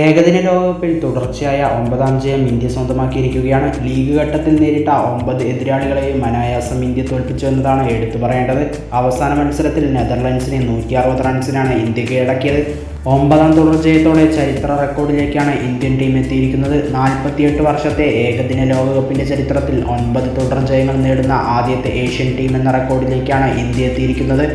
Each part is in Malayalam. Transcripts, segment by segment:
ഏകദിന ലോകകപ്പിൽ തുടർച്ചയായ 9ാം ജയം ഇന്ത്യ സ്വന്തമാക്കിയിരിക്കുകയാണ്. ലീഗ് ഘട്ടത്തിൽ നേരിട്ട 9 എതിരാളികളെയും അനായാസം ഇന്ത്യ തോൽപ്പിച്ചു എന്നതാണ് എടുത്തു പറയേണ്ടത്. അവസാന മത്സരത്തിൽ നെതർലൻഡ്സിനെ 160 റൺസിനാണ് ഇന്ത്യ കീഴടക്കിയത്. 9ാം തുടർജയത്തോടെ ചരിത്ര റെക്കോർഡിലേക്കാണ് ഇന്ത്യൻ ടീം എത്തിയിരിക്കുന്നത്. 48 വർഷത്തെ ഏകദിന ലോകകപ്പിന്റെ ചരിത്രത്തിൽ 9 തുടർജയങ്ങൾ നേടുന്ന ആദ്യത്തെ ഏഷ്യൻ ടീം എന്ന റെക്കോർഡിലേക്കാണ് ഇന്ത്യ എത്തിയിരിക്കുന്നത്.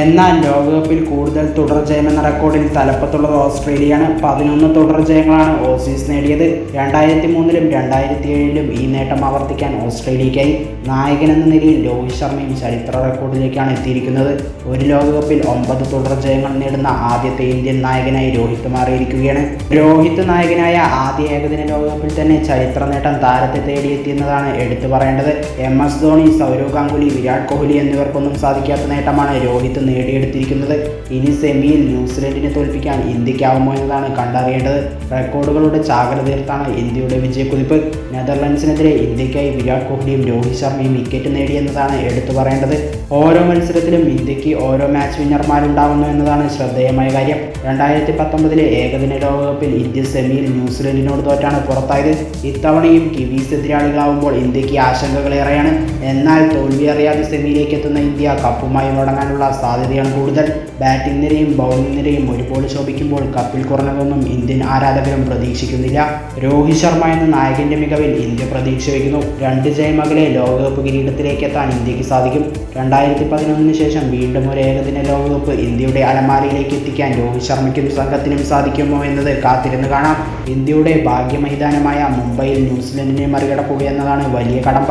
എന്നാൽ ലോകകപ്പിൽ കൂടുതൽ തുടർജയം എന്ന റെക്കോർഡിൽ തലപ്പത്തുള്ളത് ഓസ്ട്രേലിയയാണ്. 11 തുടർജയങ്ങളാണ് ഓസീസ് നേടിയത്. 2003-ലും 2007-ലും ഈ നേട്ടം ആവർത്തിക്കാൻ ഓസ്ട്രേലിയയ്ക്കായി. നായകനെന്ന നിലയിൽ രോഹിത് ശർമ്മയും ചരിത്ര റെക്കോർഡിലേക്കാണ് എത്തിയിരിക്കുന്നത്. ഒരു ലോകകപ്പിൽ 9 തുടർജയങ്ങൾ നേടുന്ന ആദ്യത്തെ ഇന്ത്യൻ നായകനായി രോഹിത് മാറിയിരിക്കുകയാണ്. രോഹിത് നായകനായ ആദ്യ ഏകദിന ലോകകപ്പിൽ തന്നെ ചരിത്ര നേട്ടം താരത്തെ തേടിയെത്തിയെന്നതാണ് എടുത്തു പറയേണ്ടത്. MS ധോണി, സൗരവ് ഗാംഗുലി, വിരാട് കോഹ്ലി എന്നിവർക്കൊന്നും സാധിക്കാത്ത നേട്ടമാണ് രോഹിത് നേടിയെടുത്തിരിക്കുന്നത്. ഇനി സെമിയിൽ ന്യൂസിലൻഡിനെ തോൽപ്പിക്കാൻ ഇന്ത്യക്കാവുമോ എന്നതാണ് കണ്ടറിയേണ്ടത്. റെക്കോർഡുകളുടെ ചാകര തീർത്താണ് ഇന്ത്യയുടെ വിജയക്കുതിപ്പ്. നെതർലൻഡ്സിനെതിരെ ഇന്ത്യക്കായി വിരാട് കോഹ്ലിയും രോഹിത് ശർമ്മയും വിക്കറ്റ് നേടിയെന്നതാണ് എടുത്തു പറയേണ്ടത്. ഓരോ മത്സരത്തിലും ഇന്ത്യക്ക് ഓരോ മാച്ച് വിന്നർമാരുണ്ടാകുന്നു എന്നതാണ് ശ്രദ്ധേയമായ കാര്യം. 2019-ലെ ഏകദിന ലോകകപ്പിൽ ഇന്ത്യ സെമിയിൽ ന്യൂസിലൻഡിനോട് തോറ്റാണ് പുറത്തായത്. ഇത്തവണയും കിവീസ് എതിരാളികളാവുമ്പോൾ ഇന്ത്യക്ക് ആശങ്കകളേറെയാണ്. എന്നാൽ തോൽവി അറിയാതെ സെമിയിലേക്ക് എത്തുന്ന ഇന്ത്യ കപ്പുമായി മടങ്ങാനുള്ള സാധ്യതയാണ് കൂടുതൽ. ബാറ്റിംഗ് നിരയും ബൗളിംഗ് നിരയും ഒരുപോലെ ശോഭിക്കുമ്പോൾ കപ്പിൽ കുറഞ്ഞതൊന്നും ഇന്ത്യൻ ആരാധകരും പ്രതീക്ഷിക്കുന്നില്ല. രോഹിത് ശർമ്മ എന്ന നായകന്റെ മികവിൽ ഇന്ത്യ പ്രതീക്ഷ വയ്ക്കുന്നു. 2 ജയമകലെ ലോകകപ്പ് കിരീടത്തിലേക്ക് എത്താൻ ഇന്ത്യക്ക് സാധിക്കും. 2011-ന് ശേഷം വീണ്ടും ഒരു ഏകദിന ലോകകപ്പ് ഇന്ത്യയുടെ അലമാരയിലേക്ക് എത്തിക്കാൻ രോഹിത് ശർമ്മയ്ക്കും സംഘത്തിനും സാധിക്കുമോ എന്നത് കാത്തിരുന്ന് കാണാം. ഇന്ത്യയുടെ ഭാഗ്യമൈതാനമായ മുംബൈയിൽ ന്യൂസിലൻഡിനെ മറികടക്കുക എന്നതാണ് വലിയ കടമ്പ.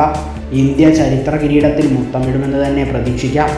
ഇന്ത്യ ചരിത്ര കിരീടത്തിൽ മുത്തമിടുമെന്ന് തന്നെ പ്രതീക്ഷിക്കാം.